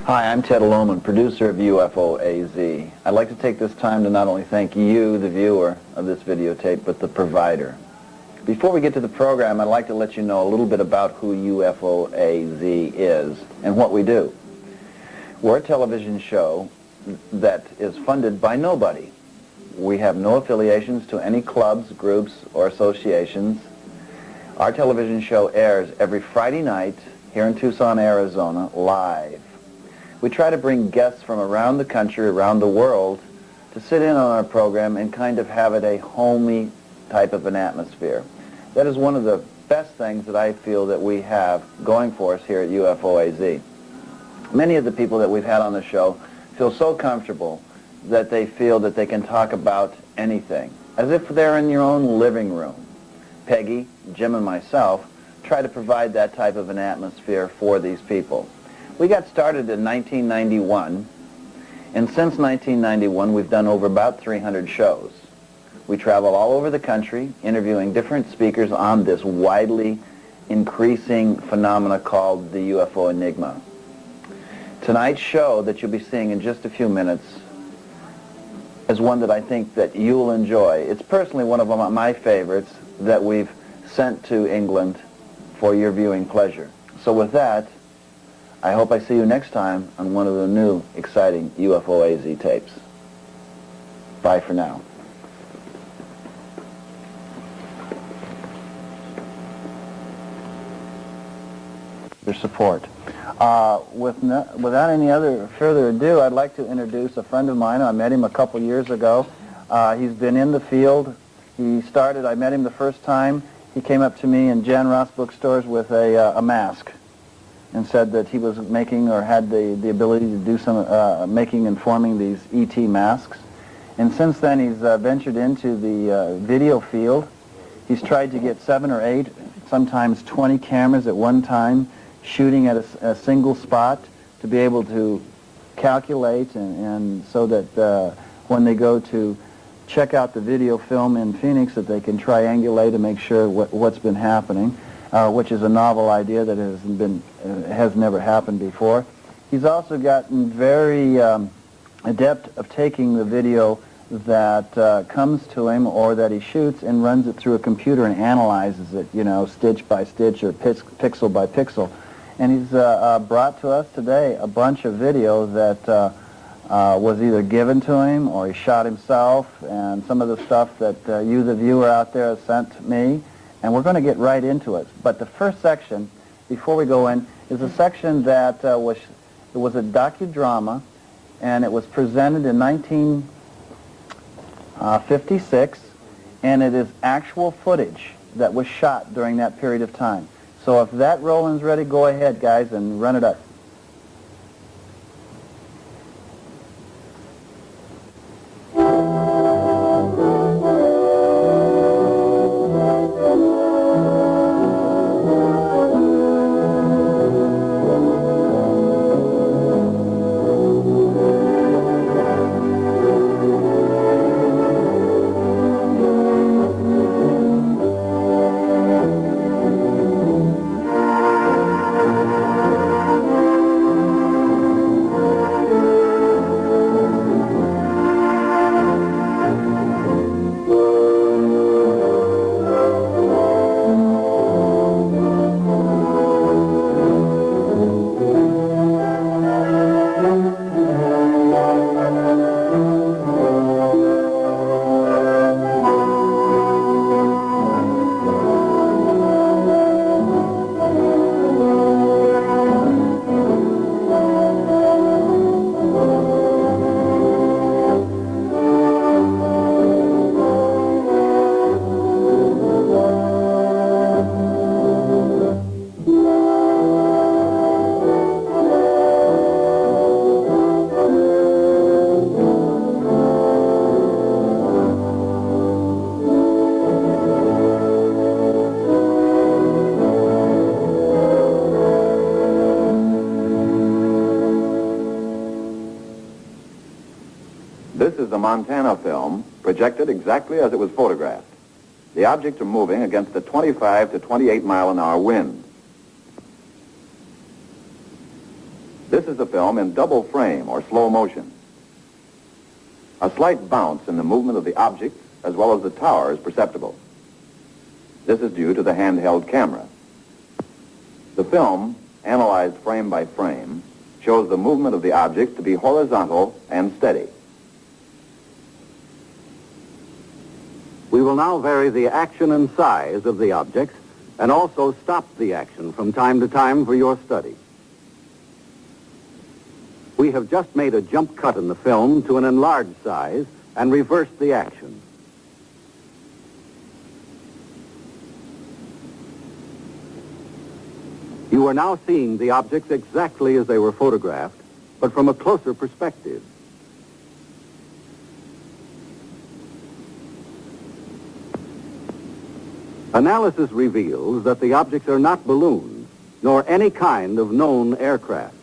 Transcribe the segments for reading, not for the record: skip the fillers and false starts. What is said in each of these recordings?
Hi, I'm Ted Lohman, producer of UFO AZ. I'd like to take this time to not only thank you, the viewer of this videotape, but the provider. Before we get to the program, I'd like to let you know a little bit about who UFO AZ is and what we do. We're a television show that is funded by nobody. We have no affiliations to any clubs, groups, or associations. Our television show airs every Friday night here in Tucson, Arizona, live. We try to bring guests from around the country, around the world, to sit in on our program and kind of have it a homey type of an atmosphere. That is one of the best things that I feel that we have going for us here at UFO AZ. Many of the people that we've had on the show feel so comfortable that they feel that they can talk about anything, as if they're in your own living room. Peggy, Jim, and myself try to provide that type of an atmosphere for these people. We got started in 1991, and since 1991 we've done over about 300 shows. We travel all over the country interviewing different speakers on this widely increasing phenomena called the UFO enigma. Tonight's show that you'll be seeing in just a few minutes is one that I think that you'll enjoy. It's personally one of my favorites that we've sent to England for your viewing pleasure. So with that, I hope I see you next time on one of the new, exciting UFO AZ tapes. Bye for now. Your support. Without any further ado, I'd like to introduce a friend of mine. I met him a couple years ago. He's been in the field. I met him the first time. He came up to me in Jan Ross bookstores with a mask and said that he was making or had the ability to do some making and forming these ET masks. And since then he's ventured into the video field. He's tried to get 7 or 8, sometimes 20 cameras at one time, shooting at a single spot to be able to calculate and so that when they go to check out the video film in Phoenix that they can triangulate to make sure what's been happening. Which is a novel idea that has never happened before. He's also gotten very adept of taking the video that comes to him or that he shoots and runs it through a computer and analyzes it, you know, stitch by stitch or pixel by pixel. And he's brought to us today a bunch of video that was either given to him or he shot himself, and some of the stuff that you, the viewer out there, has sent me. And we're going to get right into it. But the first section, before we go in, is a section that was a docudrama, and it was presented in 1956, and it is actual footage that was shot during that period of time. So if that rolling's ready, go ahead, guys, and run it up. This is the Montana film, projected exactly as it was photographed. The objects are moving against a 25 to 28 mile an hour wind. This is the film in double frame or slow motion. A slight bounce in the movement of the object as well as the tower is perceptible. This is due to the handheld camera. The film, analyzed frame by frame, shows the movement of the object to be horizontal and steady. We will now vary the action and size of the objects and also stop the action from time to time for your study. We have just made a jump cut in the film to an enlarged size and reversed the action. You are now seeing the objects exactly as they were photographed, but from a closer perspective. Analysis reveals that the objects are not balloons, nor any kind of known aircraft.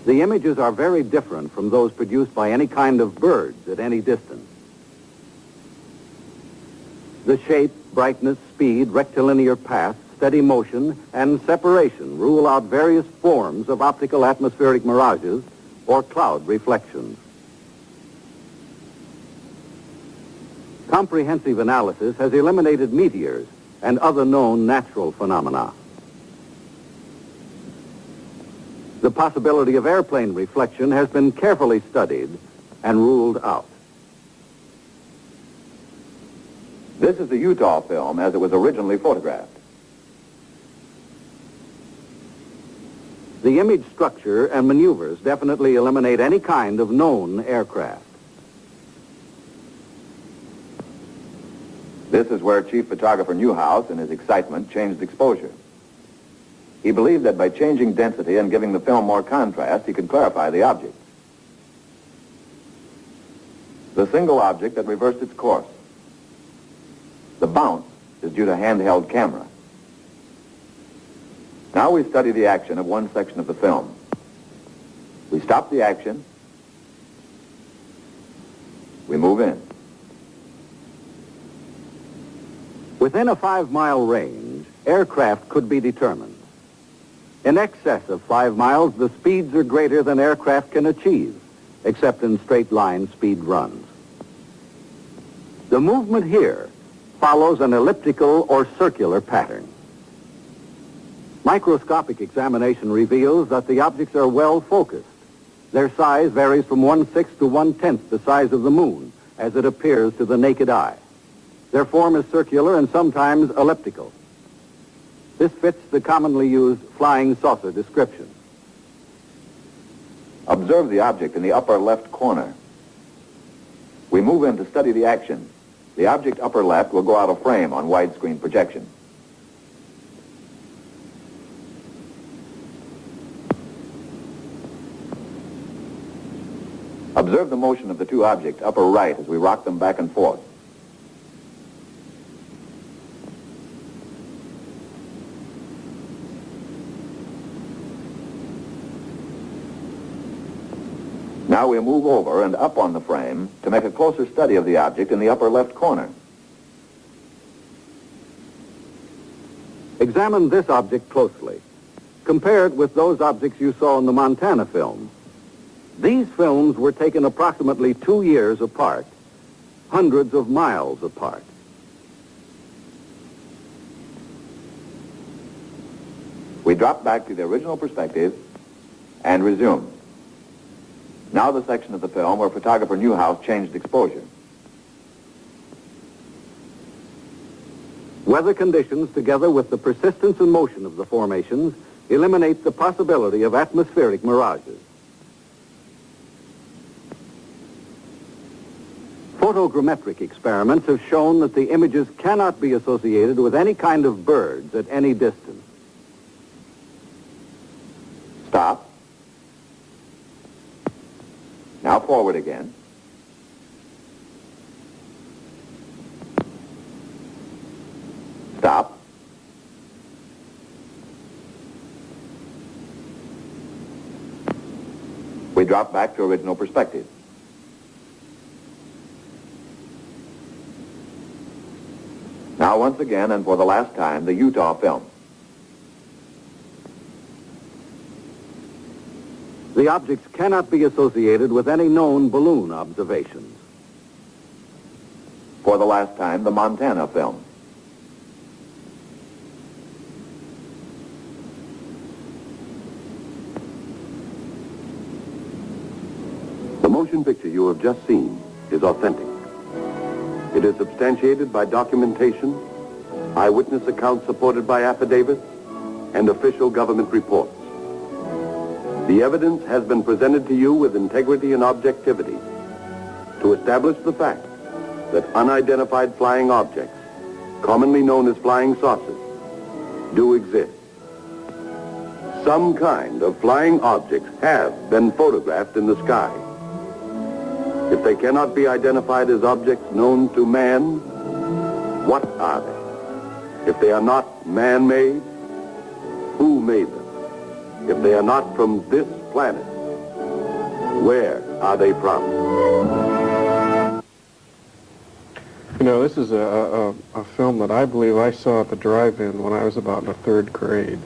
The images are very different from those produced by any kind of birds at any distance. The shape, brightness, speed, rectilinear path, steady motion, and separation rule out various forms of optical atmospheric mirages or cloud reflections. Comprehensive analysis has eliminated meteors and other known natural phenomena. The possibility of airplane reflection has been carefully studied and ruled out. This is the Utah film as it was originally photographed. The image structure and maneuvers definitely eliminate any kind of known aircraft. This is where Chief Photographer Newhouse, in his excitement, changed exposure. He believed that by changing density and giving the film more contrast, he could clarify the object. The single object that reversed its course. The bounce is due to handheld camera. Now we study the action of one section of the film. We stop the action. We move in. Within a 5-mile range, aircraft could be determined. In excess of 5 miles, the speeds are greater than aircraft can achieve, except in straight-line speed runs. The movement here follows an elliptical or circular pattern. Microscopic examination reveals that the objects are well focused. Their size varies from 1/6 to 1/10 the size of the moon, as it appears to the naked eye. Their form is circular and sometimes elliptical. This fits the commonly used flying saucer description. Observe the object in the upper left corner. We move in to study the action. The object upper left will go out of frame on widescreen projection. Observe the motion of the two objects upper right as we rock them back and forth. Now we move over and up on the frame to make a closer study of the object in the upper left corner. Examine this object closely. Compare it with those objects you saw in the Montana film. These films were taken approximately 2 years apart, hundreds of miles apart. We drop back to the original perspective and resume. Now the section of the film where photographer Newhouse changed exposure. Weather conditions, together with the persistence and motion of the formations, eliminate the possibility of atmospheric mirages. Photogrammetric experiments have shown that the images cannot be associated with any kind of birds at any distance. Stop. Now forward again. Stop. We drop back to original perspective. Now once again and for the last time, the Utah film. The objects cannot be associated with any known balloon observations. For the last time, the Montana film. The motion picture you have just seen is authentic. It is substantiated by documentation, eyewitness accounts supported by affidavits, and official government reports. The evidence has been presented to you with integrity and objectivity to establish the fact that unidentified flying objects, commonly known as flying saucers, do exist. Some kind of flying objects have been photographed in the sky. If they cannot be identified as objects known to man, what are they? If they are not man-made, who made them? If they are not from this planet, where are they from? You know, this is a film that I believe I saw at the drive-in when I was about in the 3rd grade.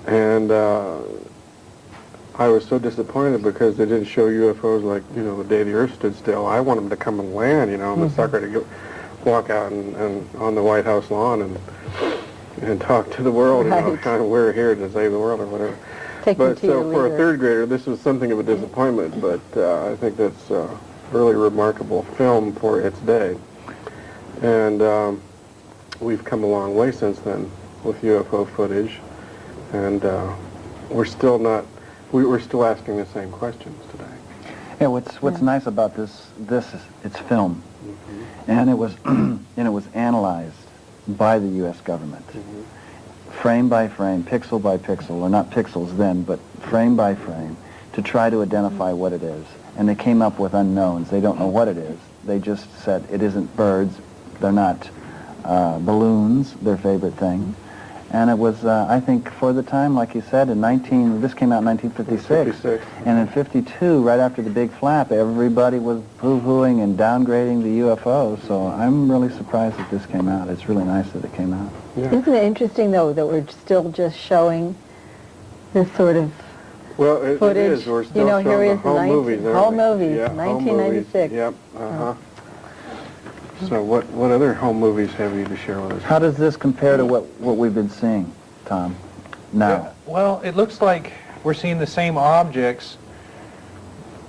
And I was so disappointed because they didn't show UFOs like, you know, the day the Earth stood still. I want them to come and land, you know, and the sucker to walk out and on the White House lawn and talk to the world, you know, kind of, we're here to save the world or whatever. But so for a 3rd grader, this was something of a disappointment, but I think that's a really remarkable film for its day. And we've come a long way since then with UFO footage, and we're still asking the same questions today. Yeah, what's nice about this is it's film, and it was analyzed by the U.S. government, frame by frame, pixel by pixel, or not pixels then, but frame by frame, to try to identify what it is. And they came up with unknowns. They don't know what it is. They just said it isn't birds, they're not balloons, their favorite thing. And it was, I think, for the time, like you said, this came out in 1956. And in 52, right after the big flap, everybody was poo-pooing and downgrading the UFOs. So I'm really surprised that this came out. It's really nice that it came out. Yeah. Isn't it interesting, though, that we're still just showing this sort of footage? It is. We're still here showing he the is, whole movies. Whole movies, yeah, 1996. Yep. So what other home movies have you to share with us? How does this compare to what we've been seeing, Tom, now? Yeah, well, it looks like we're seeing the same objects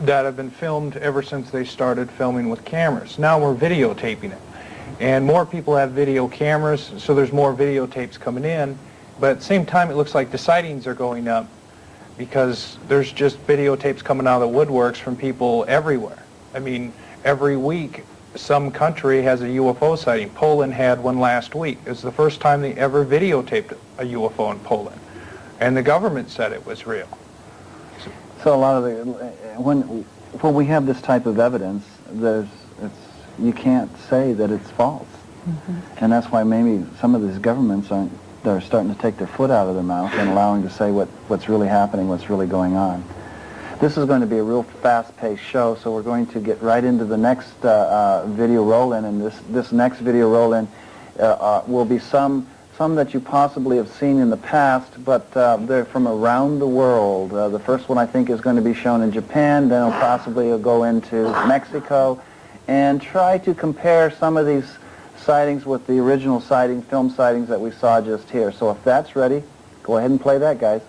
that have been filmed ever since they started filming with cameras. Now we're videotaping it. And more people have video cameras, so there's more videotapes coming in. But at the same time, it looks like the sightings are going up because there's just videotapes coming out of the woodworks from people everywhere. I mean, every week, some country has a UFO sighting. Poland had one last week. It was the first time they ever videotaped a UFO in Poland. And the government said it was real. So a lot of when we have this type of evidence, you can't say that it's false. And that's why maybe some of these governments they're starting to take their foot out of their mouth and allowing to say what's really happening, what's really going on. This is going to be a real fast-paced show, so we're going to get right into the next video roll-in, and this next video roll-in will be some that you possibly have seen in the past, but they're from around the world. The first one, I think, is going to be shown in Japan, then it'll possibly go into Mexico, and try to compare some of these sightings with the original film sightings that we saw just here. So if that's ready, go ahead and play that, guys.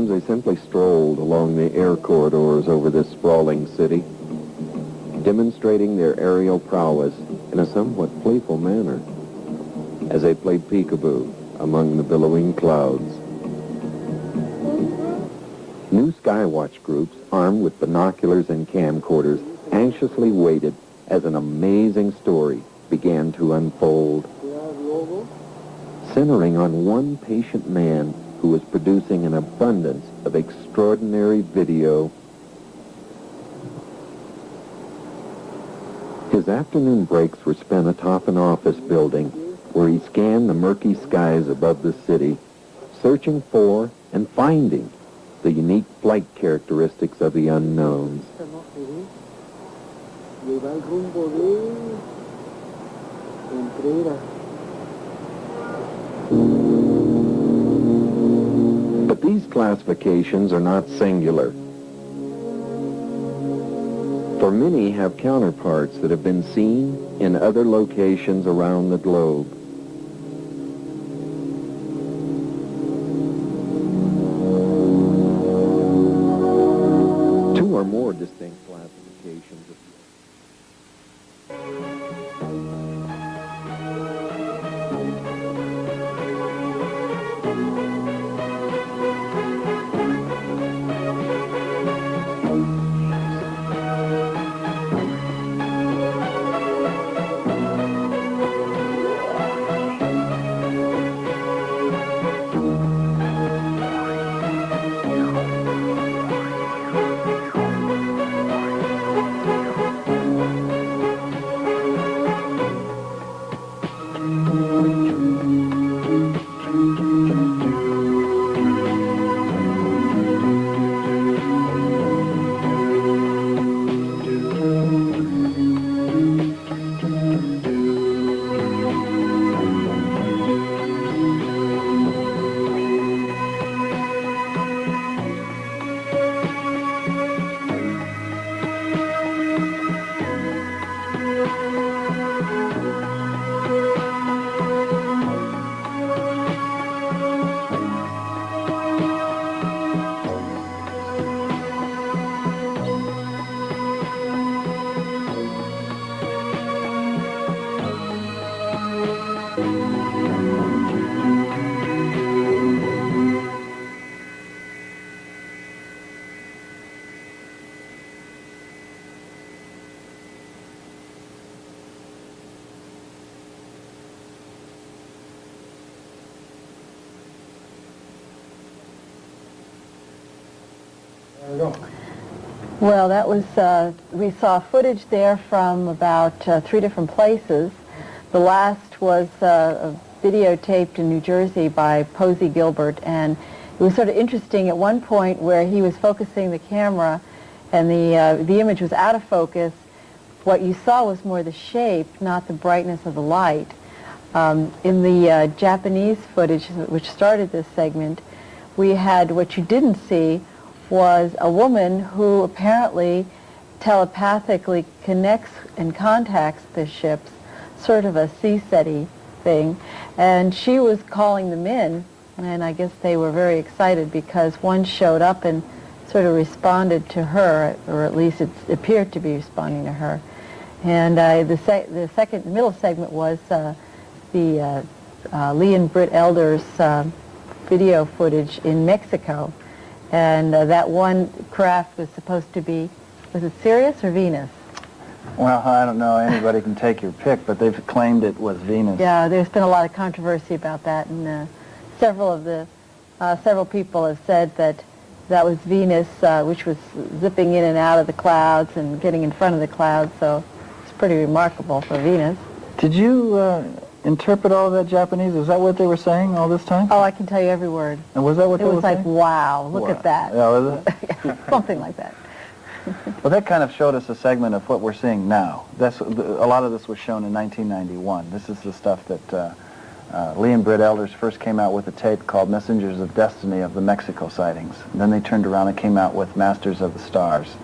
times they simply strolled along the air corridors over this sprawling city, demonstrating their aerial prowess in a somewhat playful manner as they played peekaboo among the billowing clouds. New Skywatch groups, armed with binoculars and camcorders, anxiously waited as an amazing story began to unfold, centering on one patient man who was producing an abundance of extraordinary video. His afternoon breaks were spent atop an office building where he scanned the murky skies above the city, searching for and finding the unique flight characteristics of the unknowns. But these classifications are not singular. For many have counterparts that have been seen in other locations around the globe. Two or more distinct classifications of Well, that was, we saw footage there from about 3 different places. The last was videotaped in New Jersey by Posey Gilbert, and it was sort of interesting at one point where he was focusing the camera and the image was out of focus. What you saw was more the shape, not the brightness of the light. In the Japanese footage, which started this segment, we had what you didn't see was a woman who apparently telepathically connects and contacts the ships, sort of a sea-setty thing, and she was calling them in, and I guess they were very excited because one showed up and sort of responded to her, or at least it appeared to be responding to her. And the second middle segment was the Lee and Britt Elder's video footage in Mexico. And that one craft was supposed to be, was it Sirius or Venus? Well, I don't know. Anybody can take your pick, but they've claimed it was Venus. Yeah, there's been a lot of controversy about that, and several people have said that that was Venus, which was zipping in and out of the clouds and getting in front of the clouds, so it's pretty remarkable for Venus. Did you interpret all of that Japanese? Is that what they were saying all this time? Oh, I can tell you every word. And was that what It they was were like, saying? wow, look Wow. at that. Yeah, was it? Something like that. Well, that kind of showed us a segment of what we're seeing now. A lot of this was shown in 1991. This is the stuff that Lee and Britt Elders first came out with a tape called Messengers of Destiny of the Mexico sightings. And then they turned around and came out with Masters of the Stars.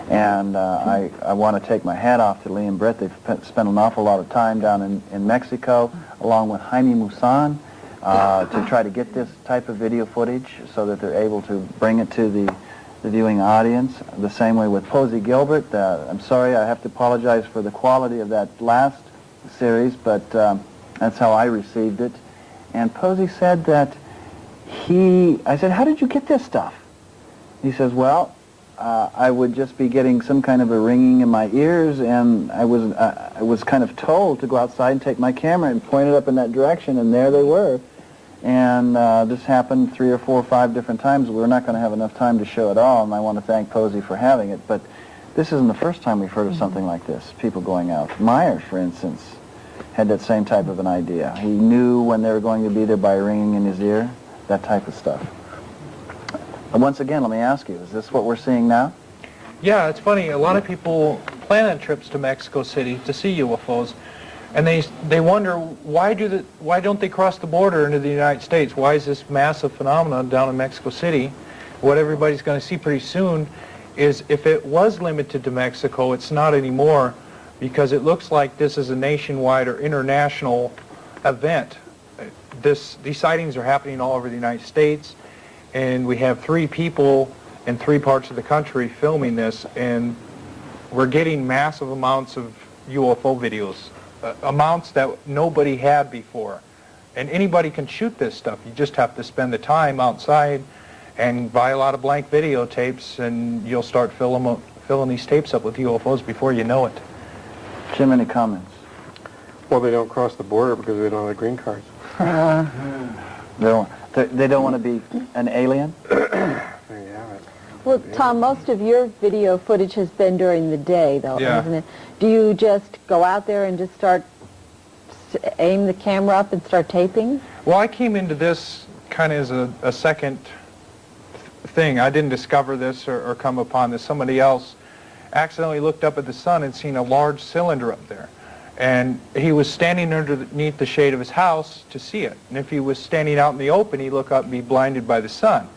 And I want to take my hat off to Lee and Britt. They've spent an awful lot of time down in Mexico, along with Jaime Maussan. to try to get this type of video footage so that they're able to bring it to the viewing audience. The same way with Posey Gilbert. I'm sorry, I have to apologize for the quality of that last series, but that's how I received it. And Posey said that I said, how did you get this stuff? He says, well, I would just be getting some kind of a ringing in my ears, and I was kind of told to go outside and take my camera and point it up in that direction, and there they were. And this happened 3 or 4 or 5 different times. We're not going to have enough time to show it all, and I want to thank Posey for having it. But this isn't the first time we've heard of something like this, people going out. Meyer, for instance, had that same type of an idea. He knew when they were going to be there by ringing in his ear, that type of stuff. And once again, let me ask you, is this what we're seeing now? Yeah, it's funny. A lot of people plan on trips to Mexico City to see UFOs, and they wonder why don't they cross the border into the United States? Why is this massive phenomenon down in Mexico City? What everybody's going to see pretty soon is if it was limited to Mexico, it's not anymore, because it looks like this is a nationwide or international event. These sightings are happening all over the United States, and we have 3 people in 3 parts of the country filming this, and we're getting massive amounts of UFO videos, amounts that nobody had before. And anybody can shoot this stuff. You just have to spend the time outside and buy a lot of blank videotapes, and you'll start filling these tapes up with UFOs before you know it. Jim, any comments? Well, they don't cross the border because they don't have green cards. They don't want to be an alien? There you have it. Well, Tom, most of your video footage has been during the day, though, Yeah. hasn't it? Do you just go out there and just aim the camera up and start taping? Well, I came into this kind of as a second thing. I didn't discover this or come upon this. Somebody else accidentally looked up at the sun and seen a large cylinder up there. And he was standing underneath the shade of his house to see it. And if he was standing out in the open, he'd look up and be blinded by the sun.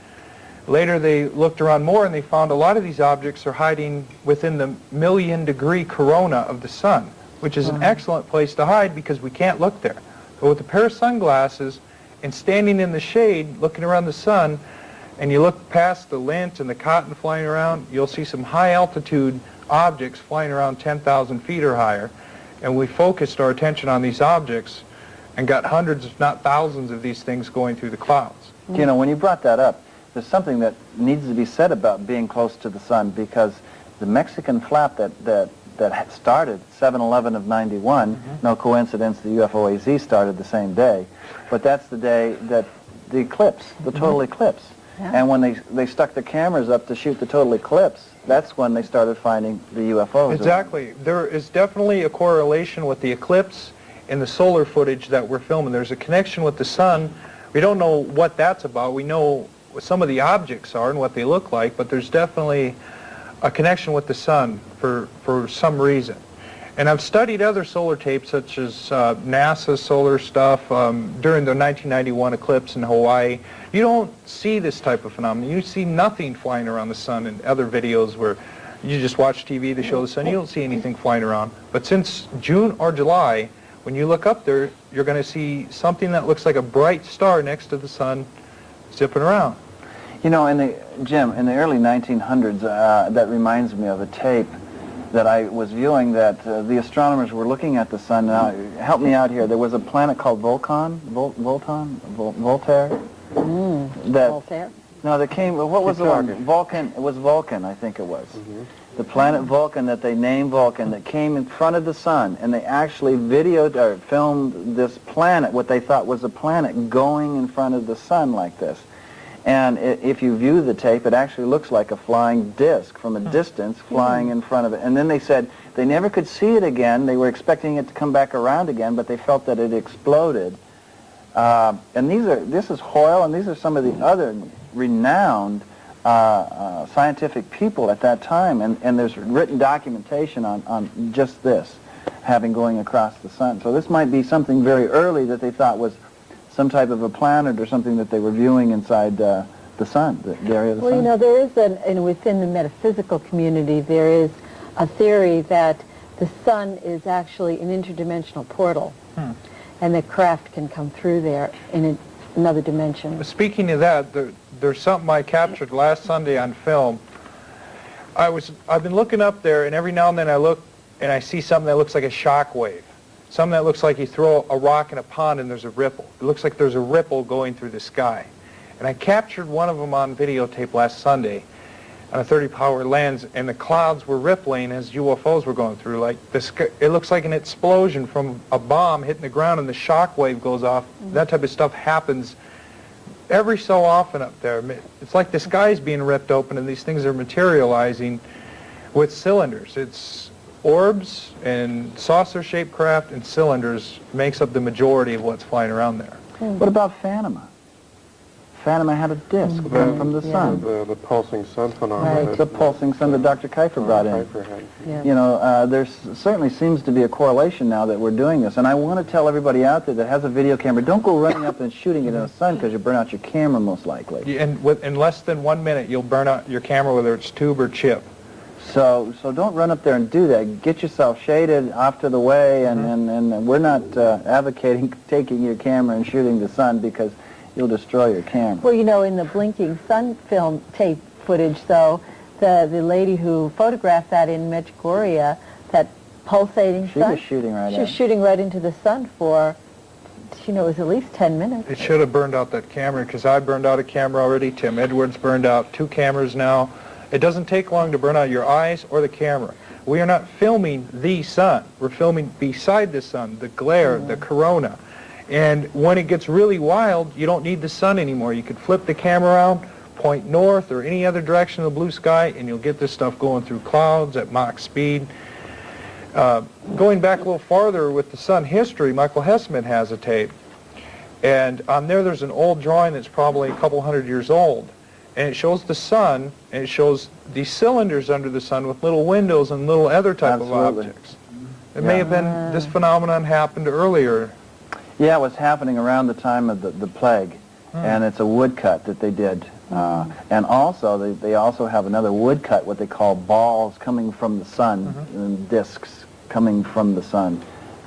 Later they looked around more and they found a lot of these objects are hiding within the 1,000,000-degree corona of the sun, which is an excellent place to hide because we can't look there. But with a pair of sunglasses and standing in the shade looking around the sun, and you look past the lint and the cotton flying around, you'll see some high altitude objects flying around 10,000 feet or higher. And we focused our attention on these objects and got hundreds, if not thousands, of these things going through the clouds. You know, when you brought that up, there's something that needs to be said about being close to the sun, because the Mexican flap that started 7/11 of 91, no coincidence the UFO AZ started the same day, but that's the day that the eclipse, the total eclipse. Yeah. And when they stuck the cameras up to shoot the total eclipse, that's when they started finding the UFOs. Exactly. There is definitely a correlation with the eclipse and the solar footage that we're filming. There's a connection with the sun. We don't know what that's about. We know what some of the objects are and what they look like, but there's definitely a connection with the sun for some reason. And I've studied other solar tapes, such as NASA solar stuff during the 1991 eclipse in Hawaii. You don't see this type of phenomenon. You see nothing flying around the sun in other videos where you just watch TV, they show the sun. You don't see anything flying around. But since June or July, when you look up there, you're going to see something that looks like a bright star next to the sun zipping around. You know, Jim, in the early 1900s, that reminds me of a tape that I was viewing that the astronomers were looking at the sun. Now, help me out here. There was a planet called Voltaire? Voltaire? No, that came, what was the one? Vulcan. It was Vulcan, I think it was. The planet Vulcan that they named Vulcan, that came in front of the sun, and they actually videoed or filmed this planet, what they thought was a planet, going in front of the sun like this. And if you view the tape, it actually looks like a flying disc from a distance flying in front of it. And then they said they never could see it again. They were expecting it to come back around again, but they felt that it exploded. And this is Hoyle, and these are some of the other renowned scientific people at that time. And there's written documentation on just this, having going across the sun. So this might be something very early that they thought was some type of a planet or something that they were viewing inside the sun, the area of the sun. Well, you know, there is within the metaphysical community, there is a theory that the sun is actually an interdimensional portal, and that craft can come through there in another dimension. Speaking of that, there's something I captured last Sunday on film. I've been looking up there, and every now and then I look and I see something that looks like a shock wave. Something that looks like you throw a rock in a pond and there's a ripple. It looks like there's a ripple going through the sky. And I captured one of them on videotape last Sunday on a 30-power lens, and the clouds were rippling as UFOs were going through. Like it looks like an explosion from a bomb hitting the ground, and the shock wave goes off. That type of stuff happens every so often up there. It's like the sky's being ripped open, and these things are materializing with cylinders. It's orbs and saucer-shaped craft and cylinders makes up the majority of what's flying around there. What about Phanoma? Phanoma had a disk coming from the sun. The pulsing sun phenomenon. Right. The pulsing sun that Dr. Kiefer brought in. Kiefer had. Yeah. You know, there certainly seems to be a correlation now that we're doing this. And I want to tell everybody out there that has a video camera, don't go running up and shooting it in the sun because you burn out your camera most likely. And in less than 1 minute, you'll burn out your camera, whether it's tube or chip. So don't run up there and do that. Get yourself shaded off to the way, and we're not advocating taking your camera and shooting the sun because you'll destroy your camera. Well, you know, in the blinking sun film tape footage, though, the lady who photographed that in Medjugorje, that pulsating She sun, was shooting right she was at it. shooting right into the sun for, you know, it was at least 10 minutes. It should have burned out that camera, because I burned out a camera already. Tim Edwards burned out 2 cameras now. It doesn't take long to burn out your eyes or the camera. We are not filming the sun. We're filming beside the sun, the glare, the corona. And when it gets really wild, you don't need the sun anymore. You could flip the camera around, point north or any other direction of the blue sky, and you'll get this stuff going through clouds at Mach speed. Going back a little farther with the sun history, Michael Hessman has a tape. And on there's an old drawing that's probably a couple hundred years old. And it shows the sun, and it shows the cylinders under the sun with little windows and little other type of Absolutely. objects. It may have been, this phenomenon happened earlier. Yeah, it was happening around the time of the plague, and it's a woodcut that they did. And also, they also have another woodcut, what they call balls coming from the sun, and discs coming from the sun.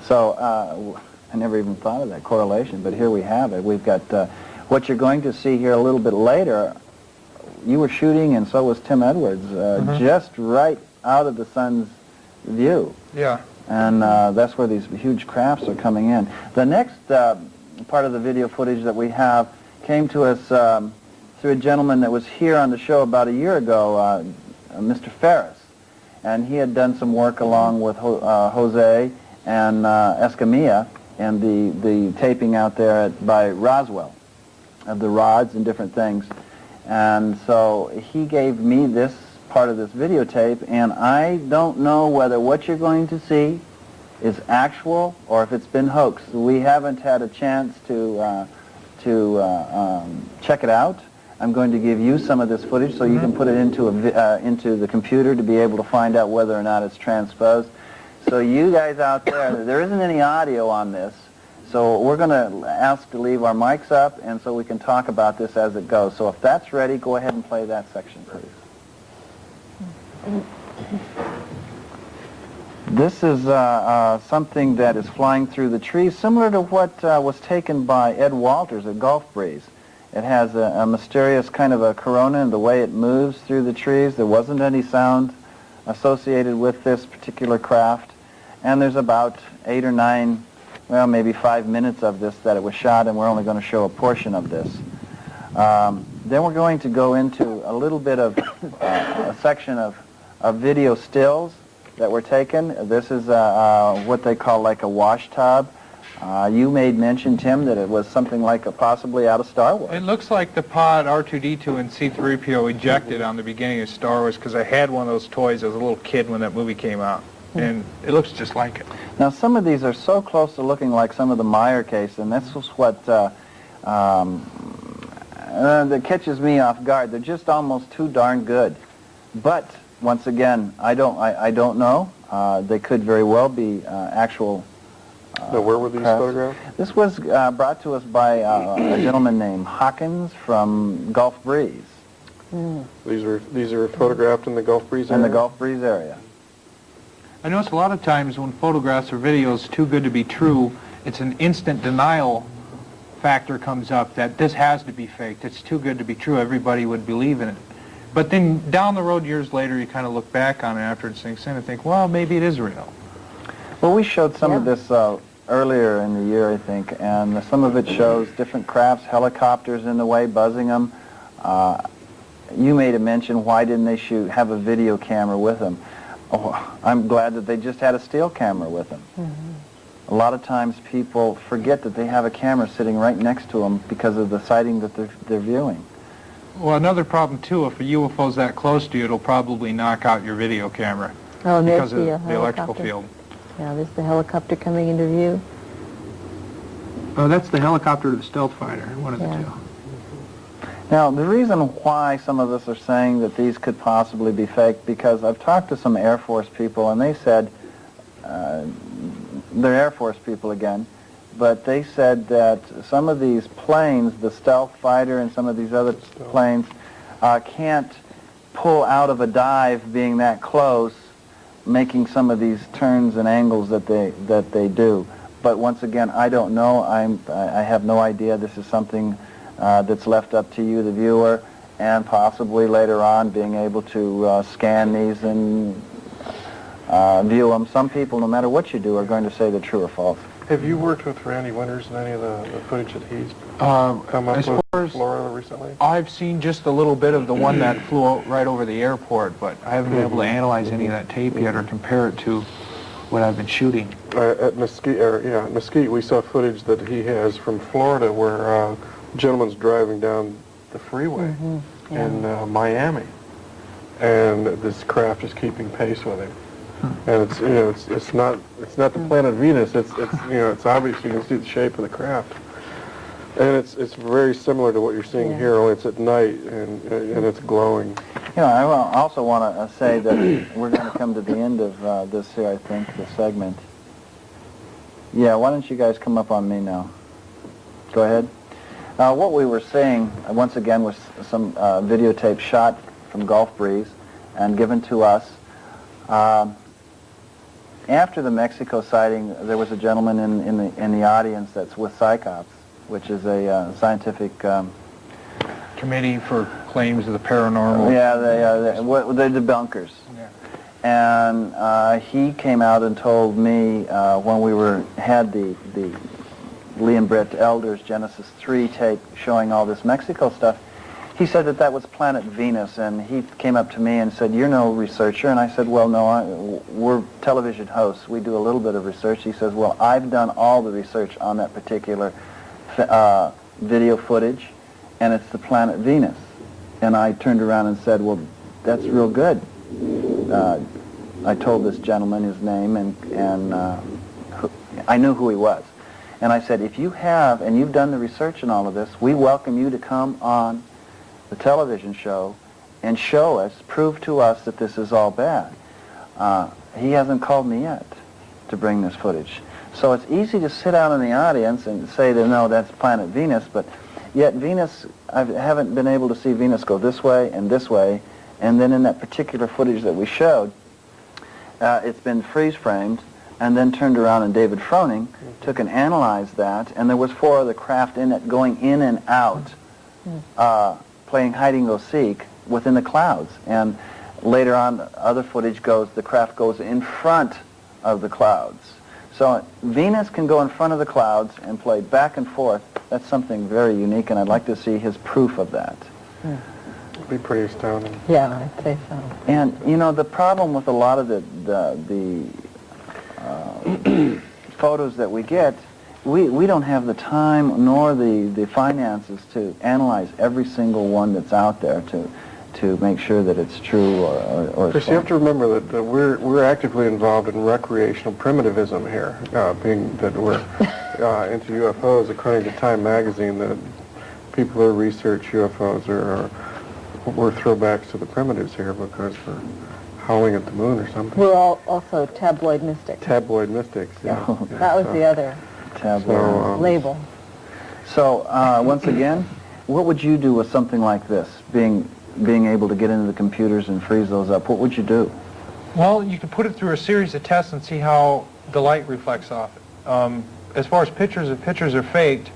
So I never even thought of that correlation, but here we have it. We've got what you're going to see here a little bit later. You were shooting, and so was Tim Edwards, just right out of the sun's view. Yeah. And that's where these huge crafts are coming in. The next part of the video footage that we have came to us through a gentleman that was here on the show about a year ago, Mr. Ferris. And he had done some work along with Jose and Escamilla and the taping out there by Roswell of the rods and different things. And so he gave me this part of this videotape, and I don't know whether what you're going to see is actual or if it's been hoaxed. We haven't had a chance to check it out. I'm going to give you some of this footage so you can put it into into the computer to be able to find out whether or not it's transposed. So you guys out there isn't any audio on this. So we're going to ask to leave our mics up, and so we can talk about this as it goes. So if that's ready, go ahead and play that section, please. This is something that is flying through the trees, similar to what was taken by Ed Walters at Gulf Breeze. It has a mysterious kind of a corona in the way it moves through the trees. There wasn't any sound associated with this particular craft, and there's about 8 or 9, well, maybe 5 minutes of this that it was shot, and we're only going to show a portion of this. Then we're going to go into a little bit of a section of video stills that were taken. This is what they call like a wash tub. You made mention, Tim, that it was something like possibly out of Star Wars. It looks like the pod R2-D2 and C-3PO ejected on the beginning of Star Wars, because I had one of those toys as a little kid when that movie came out. And it looks just like it. Now, some of these are so close to looking like some of the Meyer case, and this was what that catches me off guard. They're just almost too darn good. But once again, I don't know. They could very well be actual. Now, where were these crafts. photographed? This was brought to us by a gentleman named Hawkins from Gulf Breeze. These are photographed in the Gulf Breeze area? In the Gulf Breeze area. I notice a lot of times when photographs or videos too good to be true, it's an instant denial factor comes up that this has to be faked. It's too good to be true. Everybody would believe in it. But then down the road, years later, you kind of look back on it after it sinks in and think, well, maybe it is real. Well, we showed some of this earlier in the year, I think, and some of it shows different crafts, helicopters in the way, buzzing them. You made a mention, why didn't they have a video camera with them? Oh, I'm glad that they just had a still camera with them. A lot of times people forget that they have a camera sitting right next to them because of the sighting that they're viewing. Well, another problem, too, if a UFO's that close to you, it'll probably knock out your video camera because of the electrical field. Yeah, there's the helicopter coming into view. Oh, that's the helicopter to the stealth fighter, one of the two. Now, the reason why some of us are saying that these could possibly be fake, because I've talked to some Air Force people, and they said, they're Air Force people again, but they said that some of these planes, the stealth fighter and some of these other planes, can't pull out of a dive being that close, making some of these turns and angles that they do. But once again, I don't know. I have no idea. This is something that's left up to you, the viewer, and possibly later on being able to scan these and view them. Some people, no matter what you do, are going to say they're true or false. Have you worked with Randy Winters in any of the footage that he's come up with Florida recently? I've seen just a little bit of the one that flew right over the airport, but I haven't been able to analyze any of that tape yet or compare it to what I've been shooting. At Mesquite, we saw footage that he has from Florida where a gentleman's driving down the freeway in Miami, and this craft is keeping pace with him. And it's not the planet Venus. It's obvious. You can see the shape of the craft, and it's very similar to what you're seeing here. Only it's at night and it's glowing. I also want to say that we're going to come to the end of this here. I think the segment. Yeah, why don't you guys come up on me now? Go ahead. What we were seeing once again was some videotape shot from Gulf Breeze and given to us. After the Mexico sighting, there was a gentleman in the audience that's with Psychops, which is a scientific Committee for Claims of the Paranormal. Yeah, they're debunkers. Yeah. And he came out and told me when we had the Lee and Britt Elders Genesis 3 tape showing all this Mexico stuff. He said that was planet Venus, and he came up to me and said, "You're no researcher." And I said, "Well, no, we're television hosts. We do a little bit of research." He says, "Well, I've done all the research on that particular video footage, and it's the planet Venus." And I turned around and said, "Well, that's real good." I told this gentleman his name, and I knew who he was. And I said, "If you have, and you've done the research and all of this, we welcome you to come on the television show and show us, prove to us that this is all bad." He hasn't called me yet to bring this footage. So it's easy to sit out in the audience and say that, no, that's planet Venus, but yet Venus, I haven't been able to see Venus go this way, and then in that particular footage that we showed, it's been freeze-framed and then turned around, and David Froning took and analyzed that, and there was 4 other craft in it going in and out, playing hide-and-go-seek within the clouds. And later on, other footage the craft goes in front of the clouds. So Venus can go in front of the clouds and play back and forth. That's something very unique, and I'd like to see his proof of that. It'd be pretty astounding. Yeah, I'd say so. And, the problem with a lot of the photos that we get, we don't have the time nor the finances to analyze every single one that's out there to make sure that it's true or Chris, you have to remember that we're actively involved in recreational primitivism here, being that we're into UFOs. According to Time magazine, that people who research UFOs we're throwbacks to the primitives here because we're howling at the moon or something. We're all also tabloid mystics. Tabloid mystics, yeah. That was the other label. So, once again, what would you do with something like this, being able to get into the computers and freeze those up? What would you do? Well, you could put it through a series of tests and see how the light reflects off it. As far as pictures, if pictures are faked,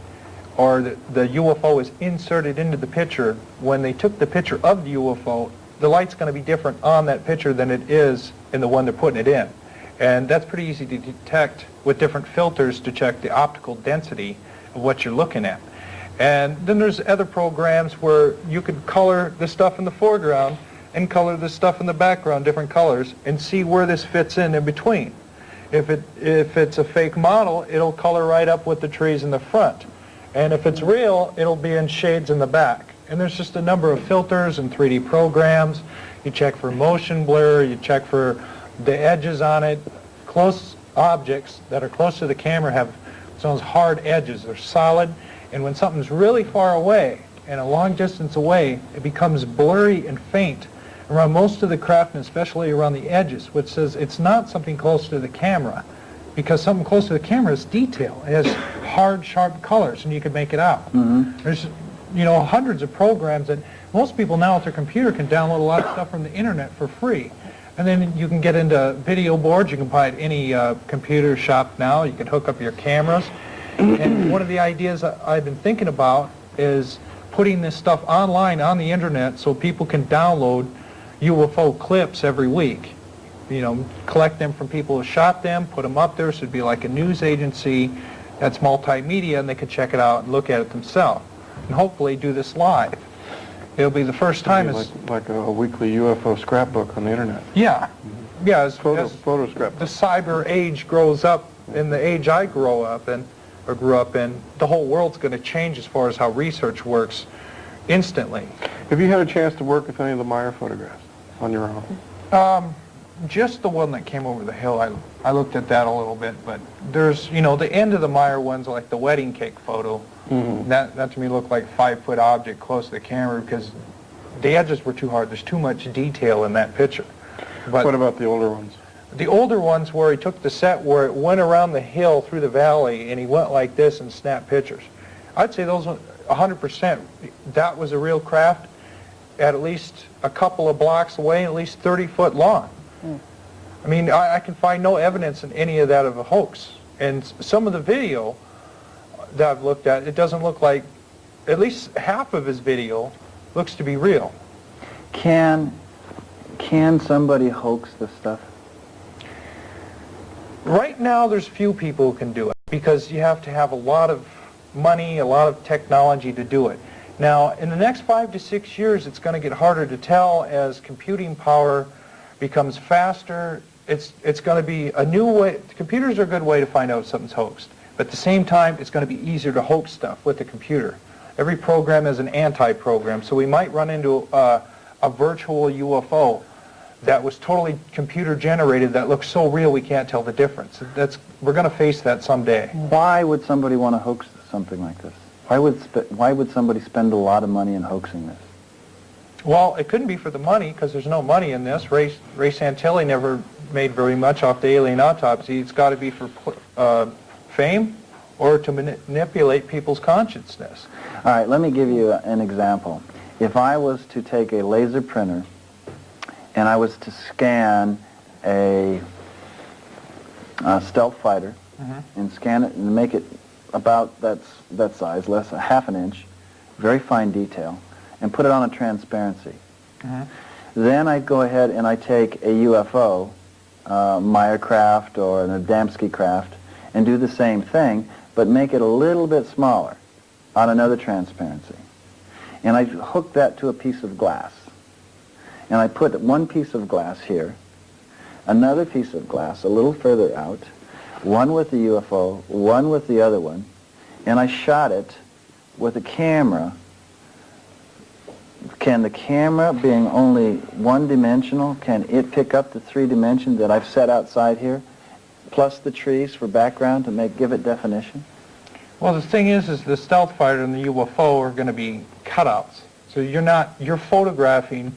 or the UFO is inserted into the picture, when they took the picture of the UFO, the light's going to be different on that picture than it is in the one they're putting it in. And that's pretty easy to detect with different filters to check the optical density of what you're looking at. And then there's other programs where you could color the stuff in the foreground and color the stuff in the background different colors and see where this fits in between. If it's a fake model, it'll color right up with the trees in the front. And if it's real, it'll be in shades in the back. And there's just a number of filters and 3D programs. You check for motion blur, you check for the edges on it. Close objects that are close to the camera have those hard edges. They're solid. And when something's really far away and a long distance away, it becomes blurry and faint around most of the craft, and especially around the edges, which says it's not something close to the camera, because something close to the camera is detail. It has hard, sharp colors, and you can make it out. There's, you know, hundreds of programs that most people now with their computer can download a lot of stuff from the internet for free. And then you can get into video boards. You can buy at any computer shop now. You can hook up your cameras. And one of the ideas I've been thinking about is putting this stuff online on the internet so people can download UFO clips every week. You know, collect them from people who shot them, put them up there, so it'd be like a news agency that's multimedia, and they could check it out and look at it themselves. And hopefully do this live. It'll be the first time it's... Like a weekly UFO scrapbook on the internet. Yeah. Yeah, as Photo scrapbook. the cyber age grows up, in the age I grew up in, the whole world's going to change as far as how research works instantly. Have you had a chance to work with any of the Meyer photographs on your own? Just the one that came over the hill, I looked at that a little bit, but there's, you know, the end of the Meyer ones, like the wedding cake photo, that to me looked like a 5-foot object close to the camera because the edges were too hard. There's too much detail in that picture. But what about the older ones? The older ones where he took the set where it went around the hill through the valley and he went like this and snapped pictures. I'd say those 100%, that was a real craft at least a couple of blocks away, at least 30 foot long. I mean, I can find no evidence in any of that of a hoax. And some of the video that I've looked at, it doesn't look like, at least half of his video looks to be real. Can somebody hoax this stuff? Right now, there's few people who can do it because you have to have a lot of money, a lot of technology to do it. Now, in the next 5 to 6 years, it's going to get harder to tell as computing power becomes faster. It's going to be a new way. Computers are a good way to find out if something's hoaxed. But at the same time, it's going to be easier to hoax stuff with the computer. Every program is an anti-program, so we might run into a virtual UFO that was totally computer-generated that looks so real we can't tell the difference. We're going to face that someday. Why would somebody want to hoax something like this? Why would somebody spend a lot of money in hoaxing this? Well, it couldn't be for the money because there's no money in this. Ray Santilli never made very much off the alien autopsy. It's got to be for fame or to manipulate people's consciousness. All right, let me give you an example. If I was to take a laser printer and I was to scan a stealth fighter and scan it and make it about that size, less a half an inch, very fine detail, and put it on a transparency. Then I go ahead and I take a UFO, Meyer craft or an Adamski craft, and do the same thing, but make it a little bit smaller on another transparency. And I hook that to a piece of glass. And I put one piece of glass here, another piece of glass a little further out, one with the UFO, one with the other one, and I shot it with a camera. Can the camera, being only one-dimensional, can it pick up the 3 dimensions that I've set outside here, plus the trees for background to give it definition? Well, the thing is the stealth fighter and the UFO are going to be cutouts. So you're photographing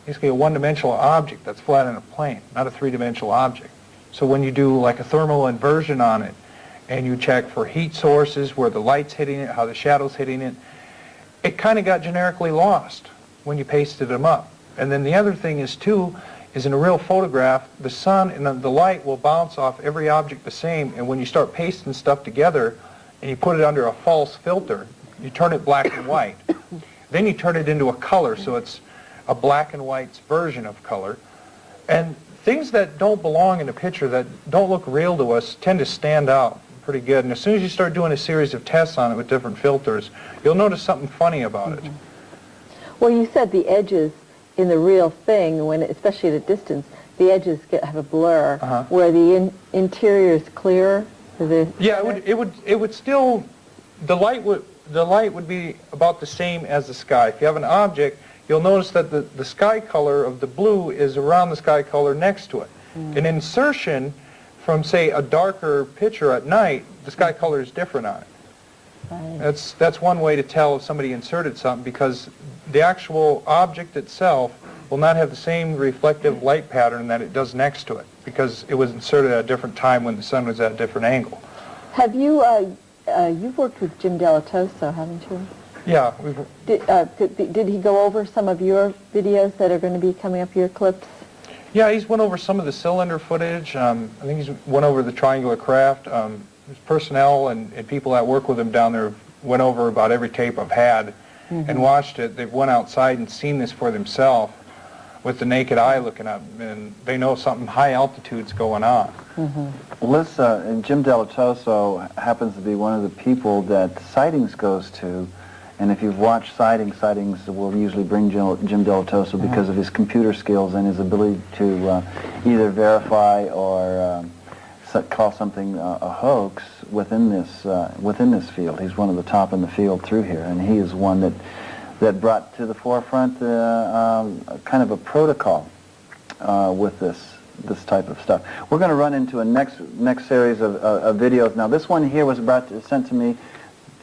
basically a one-dimensional object that's flat in a plane, not a 3-dimensional object. So when you do like a thermal inversion on it, and you check for heat sources, where the light's hitting it, how the shadow's hitting it, it kind of got generically lost when you pasted them up. And then the other thing is in a real photograph, the sun and the light will bounce off every object the same, and when you start pasting stuff together and you put it under a false filter, You turn it black and white. Then you turn it into a color, so it's a black and white version of color. And things that don't belong in a picture, that don't look real to us, tend to stand out pretty good. And as soon as you start doing a series of tests on it with different filters, you'll notice something funny about it. Well, you said the edges in the real thing, when especially at a distance, the edges have a blur, where the interior is clearer. Yeah, it would still, the light would be about the same as the sky. If you have an object, you'll notice that the sky color of the blue is around the sky color next to it. An insertion from, say, a darker picture at night, the sky color is different on it. Right. That's one way to tell if somebody inserted something, because the actual object itself will not have the same reflective light pattern that it does next to it, because it was inserted at a different time when the sun was at a different angle. Have you, you've worked with Jim Delatoso, haven't you? Yeah. Did he go over some of your videos that are going to be coming up, your clips? Yeah, he's went over some of the cylinder footage. I think he's went over the triangular craft. His personnel and people that work with him down there went over about every tape I've had and watched it. They've went outside and seen this for themselves with the naked eye looking up, and they know something high altitude's going on. Lissa, and Jim Delatoso happens to be one of the people that Sightings goes to, and if you've watched Sightings will usually bring Jim Delatoso because of his computer skills and his ability to either verify or call something a hoax within this field. He's one of the top in the field through here, and he is one that brought to the forefront kind of a protocol with this type of stuff. We're going to run into a next series of videos. Now, this one here was sent to me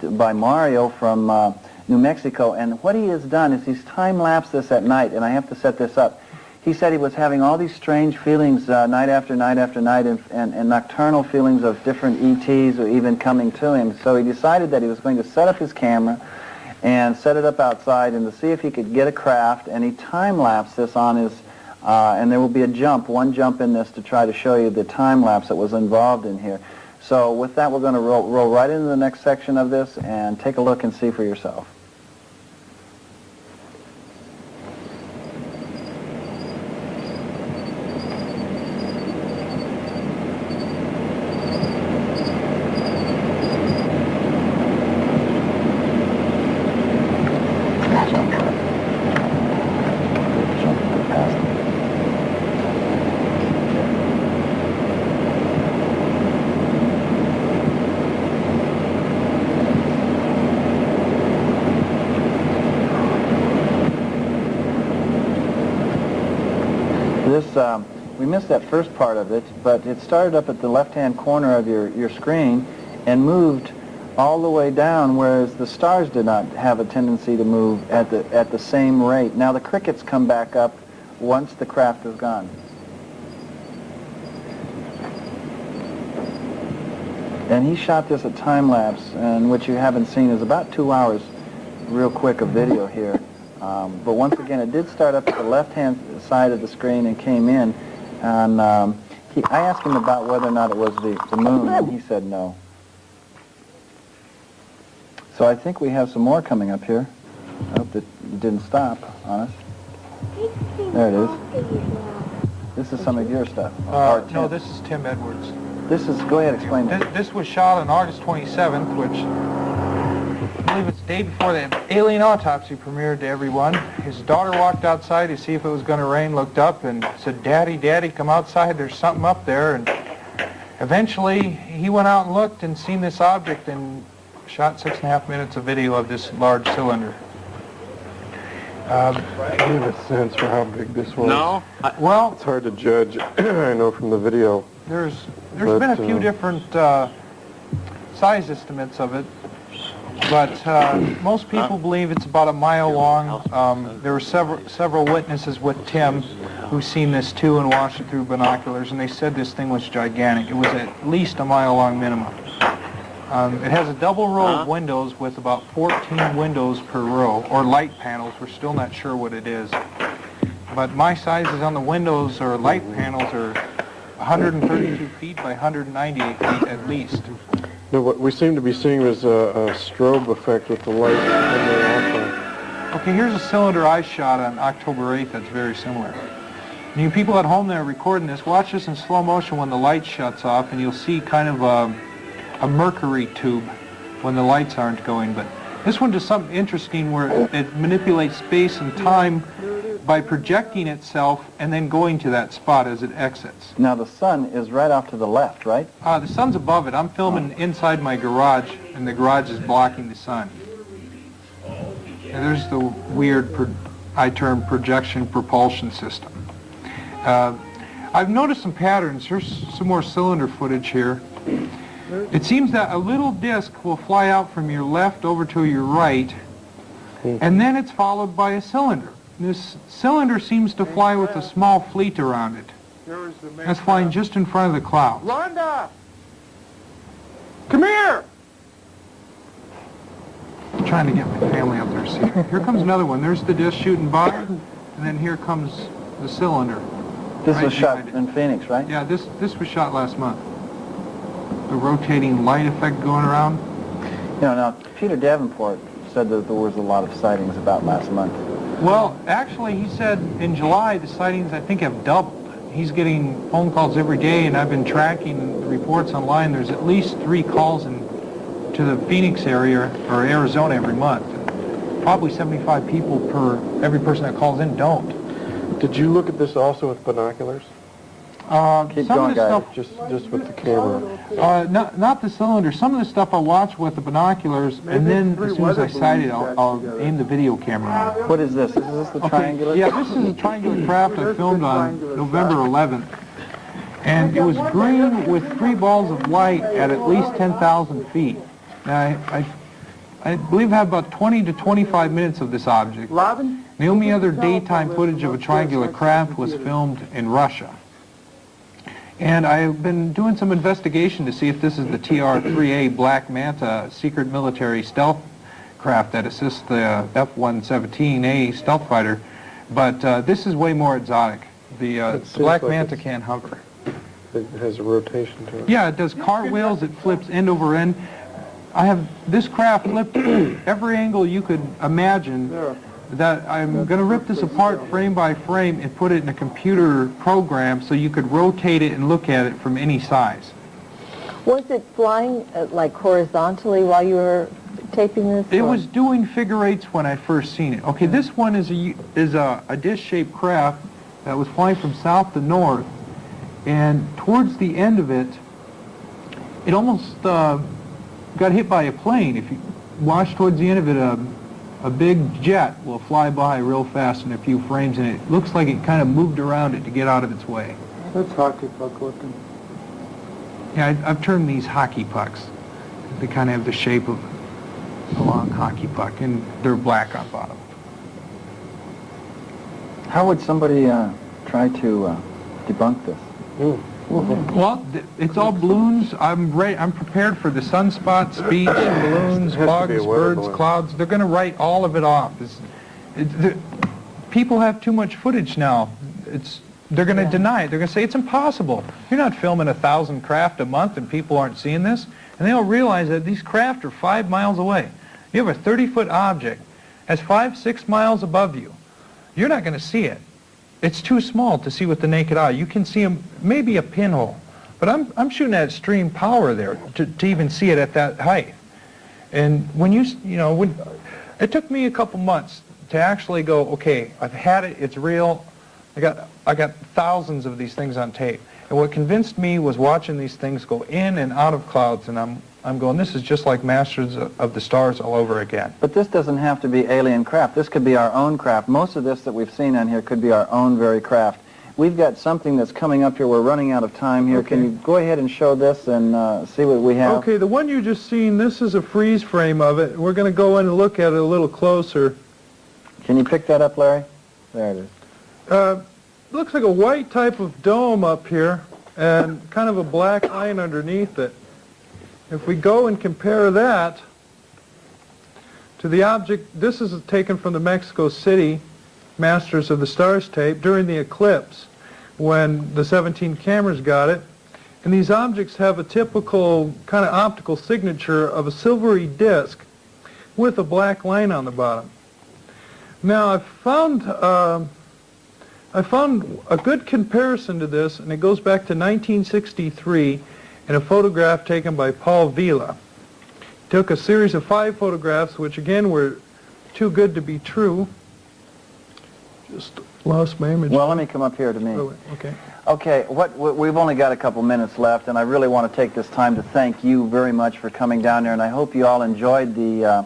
by Mario from New Mexico, and what he has done is he's time-lapsed this at night, and I have to set this up. He said he was having all these strange feelings night after night after night, and nocturnal feelings of different ETs or even coming to him. So he decided that he was going to set up his camera and set it up outside and to see if he could get a craft, and he time-lapsed this on his, and there will be one jump in this to try to show you the time-lapse that was involved in here. So with that, we're going to roll right into the next section of this and take a look and see for yourself. We missed that first part of it, but it started up at the left-hand corner of your screen and moved all the way down, whereas the stars did not have a tendency to move at the same rate. Now the crickets come back up once the craft is gone. And he shot this at time-lapse, and what you haven't seen is about 2 hours real quick of video here. But once again, it did start up at the left-hand side of the screen and came in. And I asked him about whether or not it was the moon, and he said no. So I think we have some more coming up here. I hope that it didn't stop on us. There it is. This is some of your stuff. No, this is Tim Edwards. This is, go ahead, explain that. This was shot on August 27th, which I believe it's the day before the alien autopsy premiered to everyone. His daughter walked outside to see if it was going to rain, looked up and said, "Daddy, Daddy, come outside, there's something up there." And eventually he went out and looked and seen this object and shot 6.5 minutes of video of this large cylinder. Do you have a sense for how big this was? No. Well, it's hard to judge. I know from the video. There's been a few different size estimates of it, but most people believe it's about a mile long. There were several witnesses with Tim who seen this too and watched it through binoculars, and they said this thing was gigantic. It was at least a mile long minimum. It has a double row of windows with about 14 windows per row, or light panels. We're still not sure what it is. But my sizes on the windows or light panels are 132 feet by 198 feet at least. No, what we seem to be seeing is a strobe effect with the light in the alpha. Okay, here's a cylinder I shot on October 8th that's very similar. And you people at home that are recording this, watch this in slow motion when the light shuts off, and you'll see kind of a mercury tube when the lights aren't going. But this one does something interesting where it manipulates space and time by projecting itself and then going to that spot as it exits. Now the sun is right off to the left, right? The sun's above it. I'm filming inside my garage, and the garage is blocking the sun. And there's the weird, I term projection propulsion system. I've noticed some patterns. Here's some more cylinder footage here. It seems that a little disc will fly out from your left over to your right, and then it's followed by a cylinder. This cylinder seems to fly with a small fleet around it. That's flying just in front of the clouds. Rhonda! Come here! I'm trying to get my family up there to see it. Here comes another one. There's the disc shooting by, and then here comes the cylinder. This Right was shot behind it. in Phoenix, right? Yeah, this was shot last month. The rotating light effect going around. You know, now Peter Davenport said that there was a lot of sightings about last month. Well, actually, he said in July the sightings, I think, have doubled. He's getting phone calls every day, and I've been tracking the reports online. There's at least 3 calls to the Phoenix area or Arizona every month. Probably 75 people per every person that calls in don't. Did you look at this also with binoculars? Keep Some going, of the guys. stuff, Just with the camera? not the cylinder. Some of the stuff I watch with the binoculars, and then as soon as I sight it, I'll aim the video camera on it. What is this? Is this the triangular? Yeah, this is a triangular craft I filmed on November 11th. And it was green with 3 balls of light at least 10,000 feet. Now, I believe I have about 20 to 25 minutes of this object. The only other daytime footage of a triangular craft was filmed in Russia. And I've been doing some investigation to see if this is the TR-3A Black Manta secret military stealth craft that assists the F-117A stealth fighter. But this is way more exotic. The Black Manta can't hover. It has a rotation to it. Yeah, it does cartwheels, it flips end over end. I have this craft flipped every angle you could imagine. That I'm going to rip this apart frame by frame and put it in a computer program so you could rotate it and look at it from any size. Was it flying like horizontally while you were taping this? It or- was doing figure eights when I first seen it. Okay, this one is a disc-shaped craft that was flying from south to north, and towards the end of it, it almost got hit by a plane. If you watch towards the end of it, a big jet will fly by real fast in a few frames, and it looks like it kind of moved around it to get out of its way. That's hockey puck looking. Yeah, I've termed these hockey pucks. They kind of have the shape of a long hockey puck, and they're black on bottom. How would somebody try to debunk this? Well, it's all balloons. I'm prepared for the sunspot, speech, balloons, It has to be bugs, a weather birds, balloon. clouds. They're going to write all of it off. People have too much footage now. They're going to deny it. They're going to say it's impossible. You're not filming 1,000 craft a month and people aren't seeing this. And they don't realize that these craft are 5 miles away. You have a 30-foot object that's 5-6 miles above you. You're not going to see it. It's too small to see with the naked eye. You can see maybe a pinhole, but I'm shooting at extreme power there to even see it at that height. And when it took me a couple months to actually go, okay, I've had it, it's real. I got thousands of these things on tape. And what convinced me was watching these things go in and out of clouds, and I'm going, this is just like Masters of the Stars all over again. But this doesn't have to be alien craft. This could be our own craft. Most of this that we've seen on here could be our own very craft. We've got something that's coming up here. We're running out of time here. Okay. Can you go ahead and show this and see what we have? Okay, the one you just seen, this is a freeze frame of it. We're going to go in and look at it a little closer. Can you pick that up, Larry? There it is. Looks like a white type of dome up here and kind of a black line underneath it. If we go and compare that to the object, this is taken from the Mexico City Masters of the Stars tape during the eclipse when the 17 cameras got it. And these objects have a typical kind of optical signature of a silvery disc with a black line on the bottom. Now I found a good comparison to this, and it goes back to 1963 in a photograph taken by Paul Vila. Took a series of 5 photographs, which again were too good to be true. Just lost my image. Well, let me come up here to me. Oh, okay. Okay, we've only got a couple minutes left, and I really want to take this time to thank you very much for coming down there, and I hope you all enjoyed the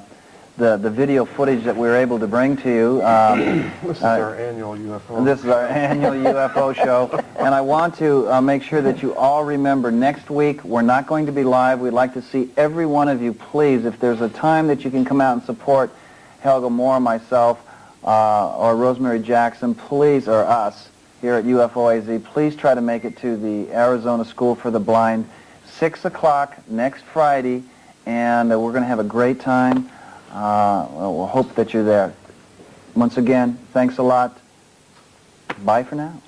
video footage that we were able to bring to you. This is our annual UFO. This is our annual UFO show, and I want to make sure that you all remember next week we're not going to be live. We'd like to see every one of you, please, if there's a time that you can come out and support Helga Moore, myself, or Rosemary Jackson, please, or us here at UFOAZ, please try to make it to the Arizona School for the Blind, 6 o'clock next Friday, and we're going to have a great time. We'll hope that you're there. Once again, thanks a lot. Bye for now.